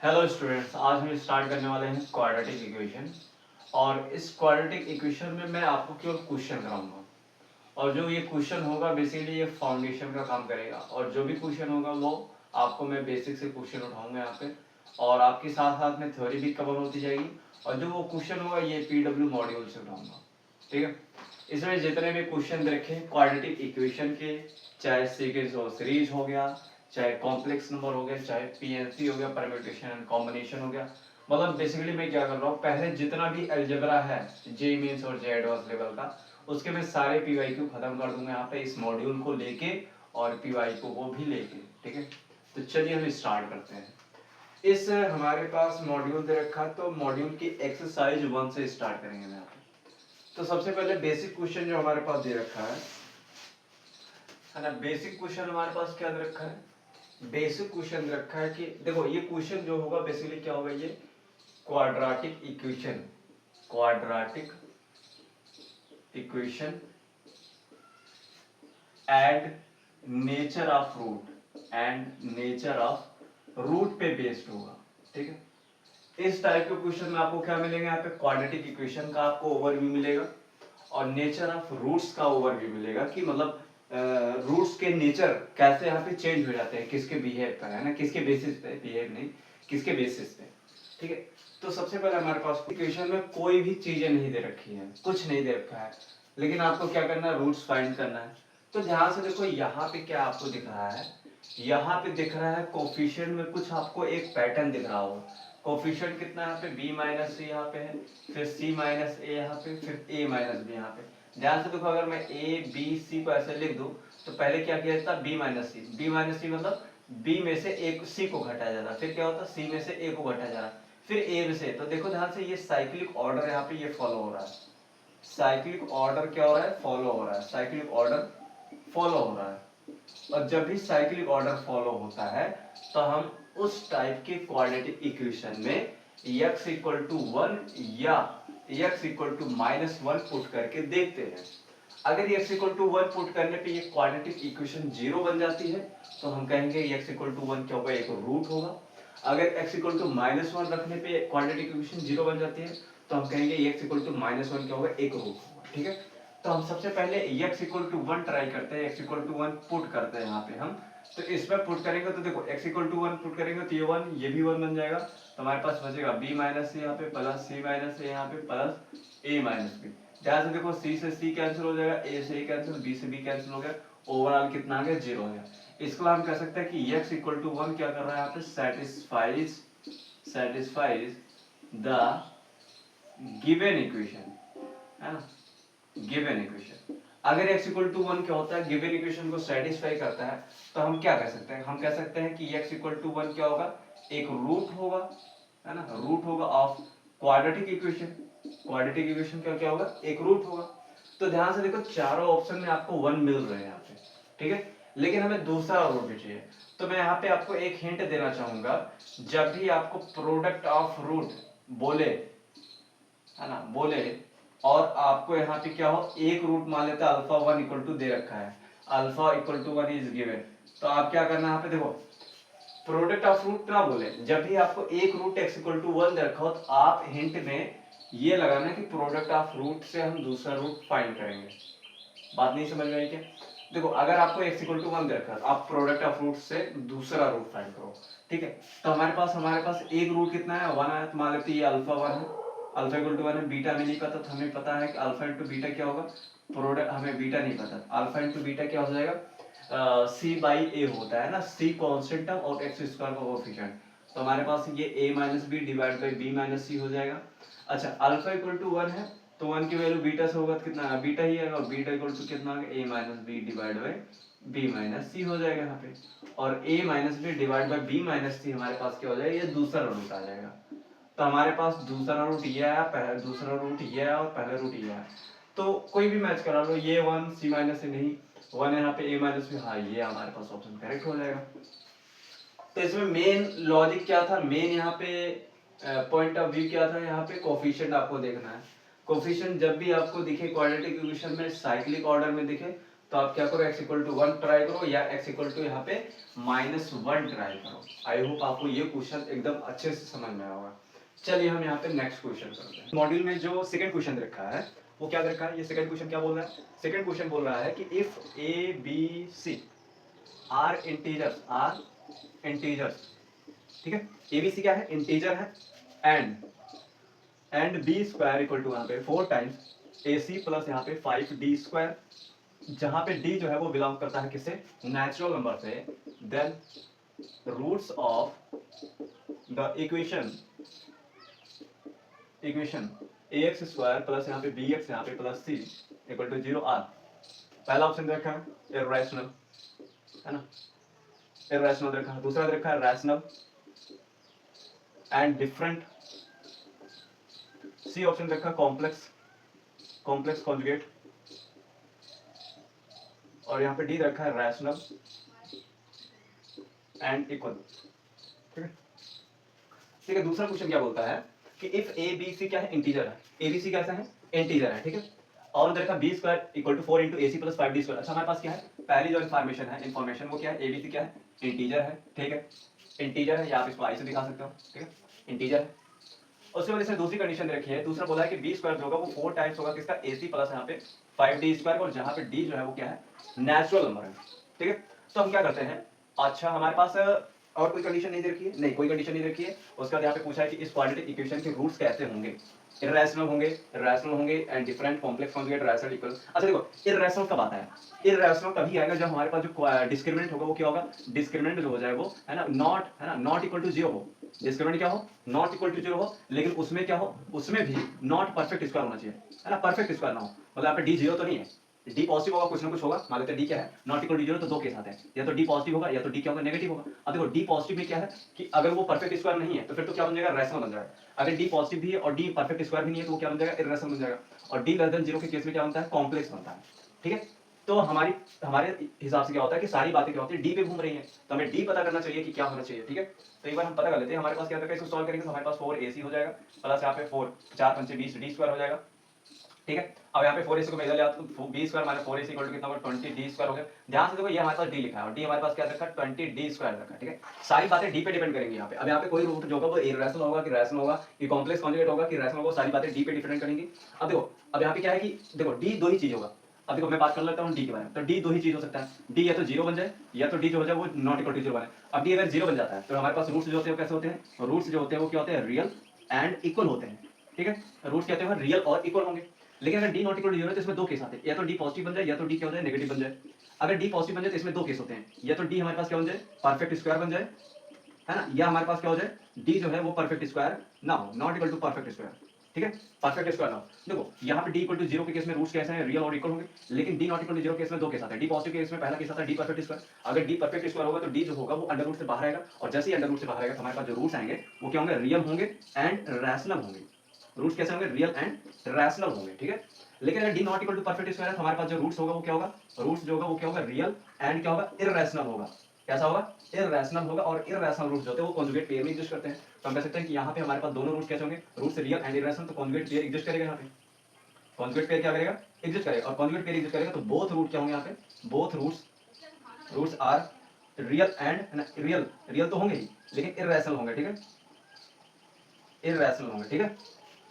Hello students, आज हम start करने वाले हैं क्वाड्रेटिक इक्वेशन। और इस क्वाड्रेटिक इक्वेशन में मैं आपको केवल क्वेश्चन कराऊंगा, और जो ये क्वेश्चन होगा बेसिकली ये फाउंडेशन का काम करेगा। और जो भी क्वेश्चन होगा वो आपको मैं बेसिक से क्वेश्चन उठाऊंगा यहाँ पे, और आपके साथ साथ में थ्योरी भी कवर होती जाएगी। और जो वो क्वेश्चन होगा ये पीडब्ल्यू मॉड्यूल से उठाऊंगा, ठीक है। इसमें जितने भी क्वेश्चन रखे क्वाड्रेटिक इक्वेशन के, चाहे सीरीज और सीरीज हो गया, चाहे कॉम्प्लेक्स नंबर हो गया, चाहे पीएनसी हो गया, परम्यूटेशन एंड कॉम्बिनेशन हो गया, मतलब बेसिकली मैं क्या कर रहा हूँ, पहले जितना भी अलजेब्रा है जे मीन्स और जे एडवांस लेवल का, उसके मैं सारे पीवाईक्यू खत्म कर दूंगा यहाँ पे इस मॉड्यूल को लेके, और पीवाईक्यू को भी लेके, ठीक है। तो चलिए हम स्टार्ट करते हैं। इस हमारे पास मॉड्यूल दे रखा है, तो मॉड्यूल की एक्सरसाइज 1 से स्टार्ट करेंगे यहाँ पे। तो सबसे पहले बेसिक क्वेश्चन जो हमारे पास दे रखा है ना, बेसिक क्वेश्चन हमारे पास क्या दे रखा है, बेसिक क्वेश्चन रखा है कि देखो ये क्वेश्चन जो होगा बेसिकली क्या होगा, ये quadratic equation, quadratic equation and nature of root, and nature of root पे बेस्ड होगा, ठीक है। इस टाइप के क्वेश्चन में आपको क्या मिलेगा, यहाँ पे क्वाड्रेटिक इक्वेशन का आपको ओवरव्यू मिलेगा, और नेचर ऑफ रूट्स का ओवरव्यू मिलेगा कि मतलब रूट्स के नेचर कैसे यहाँ पे चेंज हो जाते हैं, किसके बिहेव पर, है ना, किसके बेसिस पे, बिहेव नहीं, किसके बेसिस पे, ठीक है। तो सबसे पहले हमारे पास इक्वेशन में कोई भी चीजें नहीं दे रखी है, कुछ नहीं दे रखा है, लेकिन आपको क्या करना है, रूट्स फाइंड करना है। तो ध्यान से देखो यहाँ पे क्या आपको दिख रहा है, यहाँ पे दिख रहा है कोफिशिएंट में कुछ आपको एक पैटर्न दिख रहा होगा। कोफिशिएंट कितना यहाँ पे b माइनस सी यहाँ पे है, फिर c माइनस ए यहाँ पे, फिर a माइनस बी यहाँ पे। ध्यान से देखो, अगर मैं a b c को ऐसे लिख दूं तो पहले क्या किया जाता, b माइनस सी, b माइनस सी मतलब b में से एक c को घटाया जाता, फिर क्या होता c में से a को घटाया जाता, फिर a में से। तो देखो ध्यान से, ये साइक्लिक ऑर्डर यहाँ पे ये फॉलो हो रहा है, साइक्लिक ऑर्डर क्या हो रहा है, फॉलो हो रहा है, साइक्लिक ऑर्डर फॉलो हो रहा है। और जब भी साइक्लिक ऑर्डर फॉलो होता है तो हम उस टाइप के क्वाड्रेटिक इक्वेशन में x इक्वल टू 1 या x इक्वल टू -1 पुट करके देखते हैं। अगर x इक्वल टू 1 पुट करने पे ये क्वाड्रेटिक इक्वेशन 0 बन जाती है तो हम कहेंगे x इक्वल टू 1 क्या होगा, एक रूट होगा। अगर x इक्वल टू -1 रखने पे क्वाड्रेटिक इक्वेशन 0 बन जाती है तो हम कहेंगे x इक्वल टू -1 क्या होगा, एक रूट होगा, ठीक है। तो हम सबसे पहले x इक्वल टू 1 ट्राई करते हैं, x इक्वल टू 1 पुट करते हैं यहाँ पे हम। तो इसमें पुट करेंगे तो देखो x इक्वल टू 1 पुट करेंगे तो ये 1, ये भी 1 बन जाएगा, तो हमारे पास बचेगा b माइनस यहाँ पे प्लस c माइनस ए यहाँ पे प्लस a माइनस बी। ध्यान से देखो, c से c कैंसिल हो जाएगा, a से a कैंसिल, b से b कैंसिल हो गया, ओवरऑल कितना आ गया, 0 हो गया। इसको हम कह सकते हैं कि x इक्वल टू 1 क्या कर रहा है यहाँ पे, satisfies the given equation, है ना, गिवन इक्वेशन। अगर x इक्वल टू 1 क्या होता है, गिवन इक्वेशन को सेटिस्फाई करता है, तो हम क्या कह सकते हैं, हम कह सकते हैं कि x इक्वल टू 1 क्या होगा, एक रूट होगा, है ना, रूट होगा of quadratic equation. Quadratic equation का क्या होगा, एक रूट होगा। तो ध्यान से देखो, चारों ऑप्शन में आपको 1 मिल रहे हैं यहाँ पे, ठीक है, लेकिन हमें दूसरा रूट भी चाहिए। तो मैं यहाँ पे आपको एक हिंट देना चाहूंगा, जब भी आपको प्रोडक्ट ऑफ रूट बोले, है ना, बोले, और आपको यहाँ पे क्या हो, एक रूट मान लेते हैं, अल्फा 1 इक्वल टू दे रखा है, alpha equal to 1 is given, तो आप क्या करना है यहाँ पे देखो, प्रोडक्ट ऑफ रूट ना बोले, जब भी आपको एक रूट x इक्वल टू 1 दे रखा हो तो आप हिंट में ये लगाना कि प्रोडक्ट ऑफ रूट से हम दूसरा रूट फाइंड करेंगे। बात नहीं समझ में आई क्या? देखो, अगर आपको x इक्वल टू 1 दे रखा है, आप प्रोडक्ट ऑफ रूट से दूसरा रूट फाइंड करो, ठीक है। तो हमारे पास एक रूट कितना है, 1 है, तो मान लेते हैं ये अल्फा 1 है, अल्फा इक्वल टू 1 है, बीटा में नहीं पता, तो हमें पता है कि अल्फा इंटू बीटा क्या होगा, प्रोडक्ट, हमें बीटा नहीं पता, अल्फा इंटू बीटा क्या हो जाएगा, c बाई ए होता है ना, c कांस्टेंट टर्म और x स्क्वायर का कोएफिशिएंट, तो हमारे पास ये a minus B divide by b minus C हो जाएगा। अच्छा, अल्फा इक्वल टू 1 है, तो 1 की वैल्यू बीटा से होगा तो कितना है, बीटा ही आएगा, और बीटा इक्वल टू कितना आ गया, a minus B divide by b minus C हो जाएगा यहाँ पे, और a minus B divide by b minus C हमारे पास क्या हो जाएगा, ये दूसरा रूट आ जाएगा। तो हमारे पास दूसरा रूट ये है, पहला दूसरा रूट ये है, और पहला रूट ये है, तो कोई भी मैच करा लो, ये 1 c माइनस से नहीं, 1 यहाँ पे a माइनस भी, हाँ ये हमारे पास ऑप्शन करेक्ट हो जाएगा। तो इसमें मेन लॉजिक क्या था, मेन यहाँ पे पॉइंट ऑफ व्यू क्या था, यहाँ पे कोफिशिएंट आपको देखना है। कोफिशिएंट जब भी आपको दिखे क्वाड्रेटिक इक्वेशन में साइक्लिक ऑर्डर में दिखे तो आप क्या करो, x इक्वल टू 1 ट्राई करो या x इक्वल टू यहाँ पे -1 ट्राई करो। आई होप आपको ये क्वेश्चन एकदम अच्छे से समझ में आया होगा। चलिए हम यहाँ पे नेक्स्ट क्वेश्चन करते हैं। मॉड्यूल में जो सेकंड क्वेश्चन रखा है वो क्या रखा है, ये सेकंड क्वेश्चन क्या बोल रहा है, सेकंड क्वेश्चन बोल रहा है कि if A B C are integers, ठीक है, ए बी सी क्या है, इंटीजर है, and B square equal to यहाँ पे 4 टाइम्स ए सी प्लस यहाँ पे 5d स्क्वायर, जहां पे d जो है वो बिलोंग करता है किससे, नेचुरल नंबर से, then roots of the equation ax square plus यहाँ पे bx यहाँ पे plus c equal to 0 are. पहला ऑप्शन रखा है इर्रेशनल, है ना, इर्रेशनल रखा है। दूसरा रखा है rational and different. C option रखा है कॉम्प्लेक्स कॉन्जुगेट, और यहाँ पे डी रखा है रैशनल एंड इक्वल। ठीक है, ठीक है। दूसरा क्वेश्चन क्या बोलता है कि इफ ए बी सी क्या है, इंटीजर है, ए बी सी कैसा है, इंटीजर है, ठीक है, और उधर का B square equal to 4 into A C plus 5d square. अच्छा, हमारे पास क्या है, पहली जो इन्फॉर्मेशन वो क्या है, ए बी सी क्या है, इंटीजर है, ठीक है, इंटीजर है, या आप इसको आई से दिखा सकते हो, ठीक है, इंटीजर है। उसके वजह से दूसरी कंडीशन रखी है, दूसरा बोला है कि बी स्क्वायर जो होगा वो 4 टाइम्स होगा किसका, ए सी प्लस यहाँ पे 5d स्क्वायर, और जहाँ पे डी जो है वो क्या है, नेचुरल नंबर है, ठीक है। तो हम क्या करते हैं, अच्छा हमारे पास और कोई कंडीशन नहीं दे रखी है, नहीं कोई कंडीशन नहीं रखी है। उसके बाद यहाँ पे पूछा है कि इस क्वाड्रेटिक इक्वेशन के रूट्स कैसे होंगे, इर्रेशनल होंगे and different complex conjugate rational equal. अच्छा देखो, इर्रेशनल कब आता है, इर्रेशनल तभी आएगा जब हमारे पास जो डिस्क्रिमिनेंट होगा वो क्या होगा, डिस्क्रिमिनेंट जो हो जाए वो है ना, नॉट इक्वल टू 0 हो, डिस्क्रिमिनेंट क्या हो, नॉट इक्वल टू 0 हो, लेकिन उसमें क्या हो, उसमें भी नॉट परफेक्ट स्क्वायर होना चाहिए, है ना, परफेक्ट स्क्वायर ना हो, मतलब यहाँ पे डी 0 तो नहीं है, डी पॉजिटिव होगा, कुछ ना कुछ होगा, मान लेते हैं डी क्या है, नॉट इक्वल टू 0, तो दो केस आते हैं, या तो डी पॉजिटिव होगा या तो डी क्या होगा, नेगेटिव होगा। अब देखो डी पॉजिटिव में क्या है कि अगर वो परफेक्ट स्क्वायर नहीं है तो फिर तो क्या बन जाएगा, रैशनल बन जाएगा। अगर डी पॉजिटिव भी है और डी परफेक्ट स्क्वायर भी नहीं है तो वो क्या बन जाएगा, इर्रेशनल बन जाएगा। और डी लेस देन 0 के केस में क्या बनता है, कॉम्प्लेक्स बनता है, ठीक है। तो हमारे हिसाब से क्या होता है कि सारी बातें क्या होती है, डी पे घूम रही हैं, तो हमें डी पता करना चाहिए कि क्या होना चाहिए, ठीक है। तो एक बार हम पता कर लेते हैं, हमारे पास क्या होता है, इसको सॉल्व करेंगे तो हमारे पास 4ac हो जाएगा प्लस यहाँ पे 4 4 5 20 डी स्क्वायर हो जाएगा, ठीक है। अब यहाँ पे 4ac को मैं इधर ले आता हूं, b square minus 4ac equal to कितना होगा, 20d स्क्वायर हो गया। ध्यान से देखो, ये हमारे पास d लिखा है और d हमारे पास क्या रखा है, 20d स्क्वायर रखा है, ठीक है। सारी बातें d पे डिपेंड करेंगी यहाँ पे। अब यहाँ पे कोई रूट जो होगा वो इर्रेशनल होगा कि रैशनल होगा, कि कॉम्प्लेक्स कॉन्जुगेट होगा कि रैशनल होगा, सारी बातें d पे डिपेंड करेंगी। अब देखो, अब यहाँ पे क्या है कि देखो d दो ही चीज होगा। अब देखो मैं बात कर लेता हूँ d के बारे में, तो d दो ही चीज हो सकता है, d या तो 0 बन जाए या तो d जो हो जाए वो नॉट इक्वल टू 0 बने। अब d अगर 0 बन जाता है तो हमारे पास रूट्स जो होते हैं कैसे होते हैं, रूट्स जो होते हैं वो क्या होते हैं, रियल एंड इक्वल होते हैं, ठीक है। रूट्स कहते हैं रियल और इक्वल होंगे। लेकिन अगर डी नॉट इक्वल टू 0 है तो इसमें दो केस आते हैं, या तो डी पॉजिटिव बन जाए या तो डी क्या हो जाए, नेगेटिव बन जाए। अगर डी पॉजिटिव बन जाए तो इसमें दो केस होते हैं, या तो डी हमारे पास क्या बन जाए, परफेक्ट स्क्वायर बन जाए, है ना, या हमारे पास क्या हो जाए, डी जो है वो परफेक्ट स्क्वायर ना हो, not equal to perfect square, ठीक है, परफेक्ट स्क्वायर ना हो। देखो यहाँ पे डी इक्वल टू 0 के केस में रूट्स कैसे हैं, रियल और इक्वल होंगे, लेकिन D not equal to 0 case में दो केस आते हैं। डी पॉजिटिव केस में पहला केस आता है डी परफेक्ट स्क्वायर। अगर डी परफेक्ट स्क्वायर होगा तो डी जो होगा वो अंडर रूट से बाहर आएगा, और जैसे ही अंडर रूट से बाहर आएगा तो हमारे पास जो रूट्स आएंगे वो क्या होंगे, रियल होंगे एंड रैशनल होंगे। रूट्स कैसे होंगे, रियल एंड रैशनल होंगे, ठीक है। लेकिन अगर D not equal to perfect square है तो हमारे पास जो रूट्स होगा वो क्या होगा, रूट्स जो होगा वो क्या होगा, रियल एंड क्या होगा, इररेशनल होगा। कैसा होगा, इररेशनल होगा, और इररेशनल रूट्स जो होते हैं वो कॉन्जुगेट पेयर में एग्जिस्ट करते हैं। तो हम कह सकते हैं कि यहाँ पे हमारे पास दोनों रूट्स कैसे होंगे, रूट्स रियल एंड इररेशनल, तो कॉन्जुगेट पेयर एग्जिस्ट करेगा यहाँ पे, कॉन्जुगेट पेयर क्या करेगा, एग्जिस्ट करेगा, और कॉन्जुगेट पेयर एग्जिस्ट करेगा तो बोथ रूट क्या होंगे यहाँ पे, both roots are real and real तो होंगे ही लेकिन इररेशनल होंगे, ठीक है, इररेशनल होंगे, ठीक है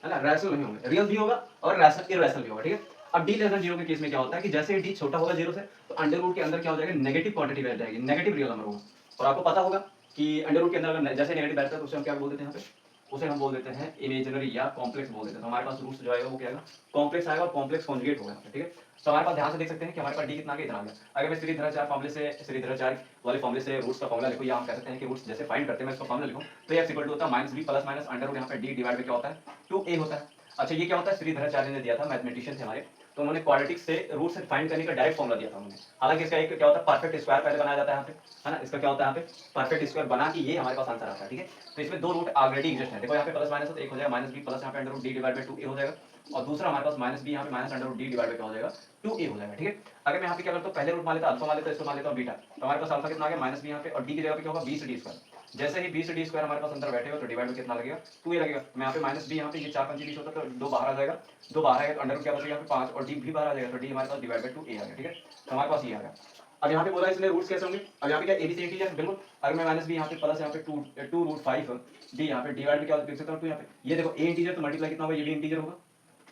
ना, रैशनल नहीं होंगे, रियल भी होगा और रैशनल इररेशनल भी होगा, ठीक है। अब डी लेस देन 0 के केस में क्या होता है कि जैसे ही डी छोटा होगा 0 से तो अंडर रूट के अंदर क्या हो जाएगा, नेगेटिव क्वांटिटी बैठ जाएगी, नेगेटिव रियल नंबर होगा। और आपको पता होगा कि अंडर रूट के अंदर अगर जैसे नेगेटिव बैठता है तो उसे हम क्या बोल देते हैं, यहाँ पे उसे हम बोल देते हैं इमेजिनरी या कॉम्प्लेक्स बोल देते हैं। तो हमारे पास रूट्स जो आएगा वो क्या आएगा, कॉम्प्लेक्स आएगा, और कॉम्प्लेक्स कॉन्जुगेट होगा, ठीक है। तो हमारे पास ध्यान से देख सकते हैं कि हमारे पास डी कितना के इतना आ गया। अगर मैं श्रीधराचार्य फॉर्मूले से, श्रीधराचार्य वाले फॉर्मूले से रूट्स का फॉर्मूला लिखूं, या हम कह सकते हैं कि रूट्स जैसे फाइंड करते हैं, मैं इसका फॉर्मूला लिखूं तो ये इक्वल टू होता है minus B plus minus under root यहाँ पे डी डिवाइड में क्या होता है, 2a होता है। अच्छा ये क्या होता है, श्रीधराचार्य ने दिया था, मैथमेटिशियन थे हमारे, तो उन्होंने क्वाड्रेटिक्स से रूट्स फाइंड करने का डायरेक्ट फॉर्मूला दिया था उन्होंने। हालांकि इसका एक क्या होता है, परफेक्ट स्क्वायर पहले बनाया जाता है यहाँ पे, है ना, इसका क्या होता है यहाँ पे, परफेक्ट स्क्वायर बना के ये हमारे पास आंसर आता है, ठीक है। तो इसमें दो रूट ऑलरेडी एग्जिस्ट है, देखो यहाँ पे प्लस माइनस तो एक हो जाएगा माइनस बी प्लस यहाँ पे under root D divide by 2a हो जाएगा, और दूसरा हमारे पास माइनस बी यहाँ पे minus under root D divide by क्या हो जाएगा, 2a हो जाएगा, ठीक है। अगर मैं यहाँ पे क्या करता हूँ, पहले रूट मान लेता हूँ अल्फा मान लेता हूँ, इसको मान लेता हूँ बीटा, तो हमारे पास अल्फा कितना आ गया माइनस बी यहाँ पे, और डी की जगह पे क्या होगा 20d स्क्वायर। जैसे ही बी से डी स्क्वायर हमारे पास अंदर बैठेगा तो डिवाइड में कितना लगेगा 2 ये लगेगा। मैं यहाँ पे माइनस बी, यहाँ पे ये 4 5 20 होता है तो 2 बाहर आ जाएगा, 2 बाहर आएगा तो अंडर रूट क्या बचेगा यहाँ पे 5 और डी भी बाहर आ जाएगा तो डी हमारे पास डिवाइड बाय 2 ए आ गया। ठीक है, तो हमारे पास ये आ गया। अब यहाँ पे बोला इसलिए रूट्स कैसे होंगे, अब यहाँ पे क्या एबीसी इंटीजर बिल्कुल, अगर मैं माइनस बी यहाँ पे प्लस यहाँ पे 2 रूट 5 डी यहाँ पे डिवाइड में क्या लिख सकता हूँ 2 यहाँ पे, ये देखो ए इंटीजर तो मल्टीप्लाई कितना होगा, ये भी इंटीजर होगा,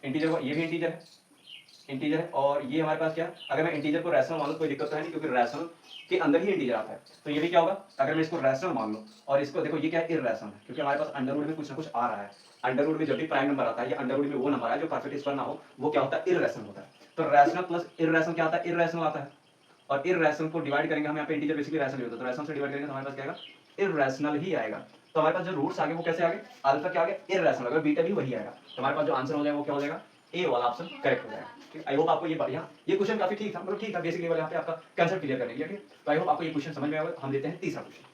इंटीजर होगा, ये भी इंटीजर है, इंटीजर है, और ये हमारे पास क्या, अगर मैं इंटीजर को रैशनल मान लूं कोई दिक्कत तो है नहीं क्योंकि रैशनल के अंदर ही इंटीजर आता है, तो ये भी क्या होगा, अगर मैं इसको रैशनल मान लूं और इसको देखो ये क्या है इररैशनल है क्योंकि हमारे पास अंडर रूट में कुछ ना कुछ आ रहा है, अंडर रूट में जब भी प्राइम नंबर आता है या अंडर रूट में वो नंबर है जो परफेक्ट स्क्वायर ना हो वो क्या होता है इररैशनल होता है, तो रैशनल प्लस इररैशनल क्या आता है इररैशनल आता है, और इररैशनल को डिवाइड करेंगे हम यहाँ पे इंटीजर बेसिकली रैशनल होता है तो रैशनल से डिवाइड करेंगे तो हमारे पास क्या आएगा इररैशनल ही आएगा, तो हमारे पास जो रूट्स आ गए वो कैसे आ गए, अल्फा क्या आ गया इररैशनल, अगर बीटा भी वही आएगा तो हमारे पास जो आंसर हो जाएगा वो क्या हो जाएगा ए वाला ऑप्शन करेक्ट हो जाएगा। ठीक, आई होप आपको ये बढ़िया, ये क्वेश्चन काफी ठीक था, मतलब ठीक था, बेसिक लेवल यहाँ पे आपका कंसेप्ट क्लियर करने के लिए। ठीक, तो आई होप आपको ये क्वेश्चन समझ में आएगा। हम लेते हैं तीसरा क्वेश्चन।